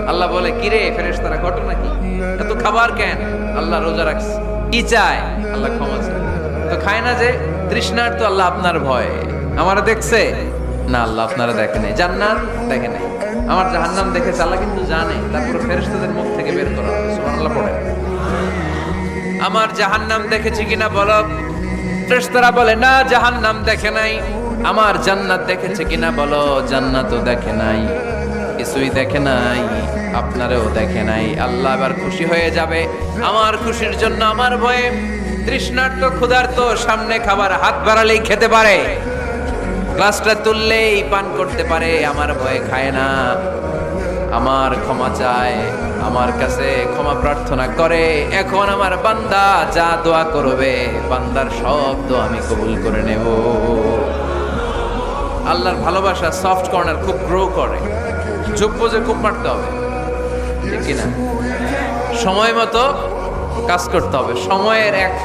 আল্লাহ বলে, কিরে ফেরেশতারা, ঘটনা কি? এত খাবার কেন? আল্লাহ রোজা রাখছে। কি চায়? আল্লাহ ক্ষমা চায়। তো খায় না যে তৃষ্ণার, তো আল্লাহ আপনার ভয়। আমারে দেখছে না, আল্লাহ আপনারা দেখে নাই। জান্নাত দেখে নাই, আমার জাহান্নাম দেখেছে আল্লাহ কিন্তু জানে। তারপরে ফেরেশতাদের মুখ থেকে বের করা হবে। সুবহানাল্লাহ পড়ে। আমার জাহান্নাম দেখেছি কিনা বলো। ফেরেশতারা বলে, না জাহান্নাম দেখে নাই। আমার জান্নাত দেখেছে কিনা বলো। জান্নাতও দেখে নাই, কিছুই দেখে নাই, আপনারেও দেখে নাই। আল্লাহ এবার খুশি হয়ে যাবে। আমার খুশির জন্য আমার ভয়ে তৃষ্ণার্ত ক্ষুধার্ত সামনে খাবার হাত বাড়ালেই খেতে পারে, গ্লাসটা তুললেই পান করতে পারে, আমার ভয়ে খায় না। আমার ক্ষমা চায়, আমার কাছে ক্ষমা প্রার্থনা করে। এখন আমার বান্দা যা দোয়া করবে, বান্দার সব দোয়া আমি কবুল করে নেব। আল্লাহর ভালোবাসা সফট কর্নার খুব গ্রো করে। যোগ্য যে খুব মারতে হবে, ঠিক কিনা? সময় মতো কাজ করতে হবে। সময়ের এক